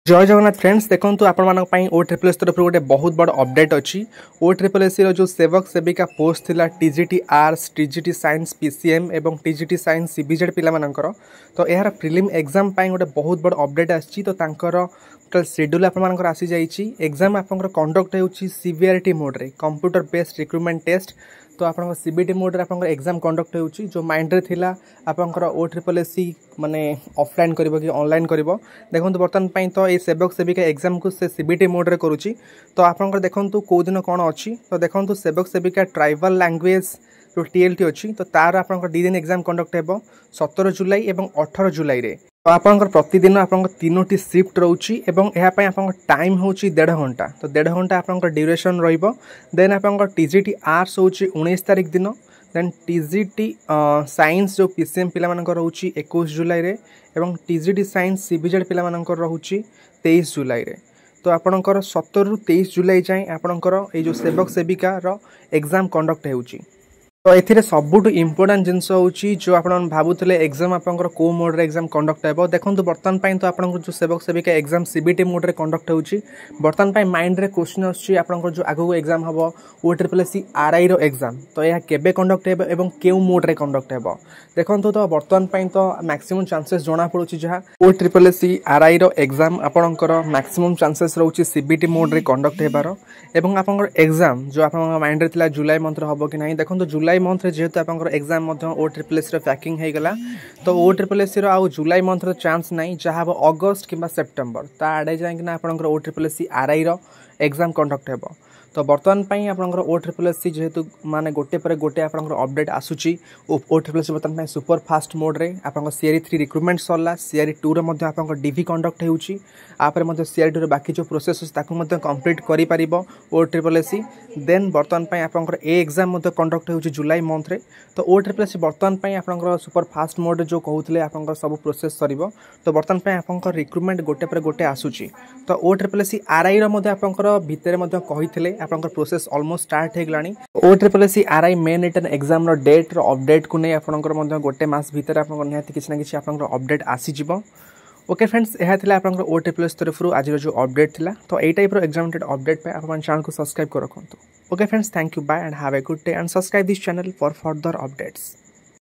जय जगन्नाथ फ्रेंड्स देखो आपण ओ ट्रिपल एस तरफ गोटे बहुत बड़ अपडेट अच्छी ओ ट्रिपल एस जो सेवक सेविका पोस्ट थिला TGT arts TGT science PCM एवं टीजीटी साइंस सीबीजेड पिलामानंकर तो यार प्रिलिम एग्जाम गोटे बहुत बड़ अपडेट आसी तो तांकर शेड्यूल आपर आसी जाइए एग्जाम आपंकर कंडक्ट होची सीवीआरटी मोड रे कंप्यूटर बेस्ड रिक्रुटमेंट टेस्ट तो आप सीबीटी मोड रे आपंकर एग्जाम कंडक्ट होची जो माइंड रे थिला आपंकर ओ ट्रिपल एस माने ऑफलाइन करिवो कि ऑनलाइन करिवो देखंतु बर्तन पई तो ए सेवक सेविका एग्जाम को से सीबीटी मोड रे करूची तो आपंकर देखंतु को दिन कोन अछि तो देखंतु सेवक सेविका ट्राइबल लैंग्वेज जो टीएलटी अच्छी तो तार आपंकर दी दिन एग्जाम कंडक्ट हेबो 17 जुलाई एवं 18 जुलाई रे तो आपंकर प्रतिदिन आपंकर तीनोटी शिफ्ट रहउची एवं एहा पई आपंकर टाइम होची 1.5 घंटा तो 1.5 घंटा आपंकर ड्यूरेशन रहिबो देन आपंकर टीजीटी आर्ट्स होची 19 तारिख दिन देन टीजीटी साइंस जो पीसीएम पिला मानकर रहउची 21 जुलाई रे एवं टीजीटी साइंस सीबीजेड पिला मानकर रहउची 23 जुलाई रे तो आपणकर 17 रु 23 जुलाई जाए आपणकर ए जो सेवक सेविका रो एग्जाम कंडक्ट हेउची तो एथिरे सबुठु इम्पोर्टेंट जिनस होची जो आपण भाबुतले एग्जाम आपनकर को मोड रे एग्जाम कंडक्ट हेबो देखंतु बर्तन पई तो आपनकर जो सेवक सेविका एग्जाम सीबीटी मोड रे कंडक्ट होची बर्तन पई माइंड रे क्वेश्चन आछी आपनकर जो आगु एग्जाम हबो ओ ट्रिपल एस आरआई रो एग्जाम तो या केबे कंडक्ट हेबो एवं केउ मोड रे कंडक्ट हेबो देखंतु तो बर्तन पई तो मैक्सिमम चांसेस जोना पड़ुची जहा ओ ट्रिपल एस आरआई रो एग्जाम आपनकर मैक्सिमम चांसेस रहउची सीबीटी मोड रे कंडक्ट हेबारो एवं आपनकर एग्जाम जो आपनकर माइंड रे थिला जुलाई मंथ रे हबो कि नाही देखंतु जुलाई मंथ रे जेहेतु आपनकर एग्जाम ओ ट्रिपल एस पैकिंग हो गला तो ओ ट्रिपल एस आउ जुलाई मंथ रो चांस नहीं जहाँ हम अगस्त कि सेप्टेम्बर ता आड़े जाइना आपनकर ओ ट्रिपल एस आरआई रो एग्जाम कंडक्ट हेबो तो बर्तमान पई आपनकर ओ ट्रिपल एस जेहेतु माने गोटे पर गोटे आपनकर अपडेट आसुची ओ ट्रिपल एस बर्तमान पई सुपर फास्ट मोड रे आपनकर सीआरई 3 रिक्रुटमेंट सरला सीआरई 2 रे मध्ये आपनकर डीवी कंडक्ट हेउची आपर मध्ये सीआरई 2 रे बाकी जो प्रोसेस ताकू मध्ये कंप्लीट करि परिबो ओ ट्रिपल एस देन बर्तमान पई आपनकर ए एग्जाम मध्ये कंडक्ट हेउची जुलाई मंथ रे तो ओ ट्रिपल एस बर्तमान पई आपनकर सुपर फास्ट मोड जो कहउतले आपनकर सब प्रोसेस सरिबो तो बर्तमान पई आपनकर रिक्रुटमेंट गोटे पर गोटे आसुची तो ओ ट्रिपल एस आरआई रो मध्ये आपनकर भितरे मध्ये कहितले आपनकर प्रोसेस ऑलमोस्ट स्टार्ट हे गलानी ओ triple S RI main written exam रो डेट रो अपडेट को नै आपनकर मध्ये गोटे मास भितर आपनकर निहाती किछ ना किछ आपनकर अपडेट आसी जिवो ओके फ्रेंड्स यह थिला आपनकर ओ ट्रिपल एस तरफ आज जो अपडेट थिला तो ए टाइप रो एग्जाम अपडेट पे आपन चैनल को सब्सक्राइब कर रखंतु okay friends thank you bye and have a good day and subscribe this channel for further updates.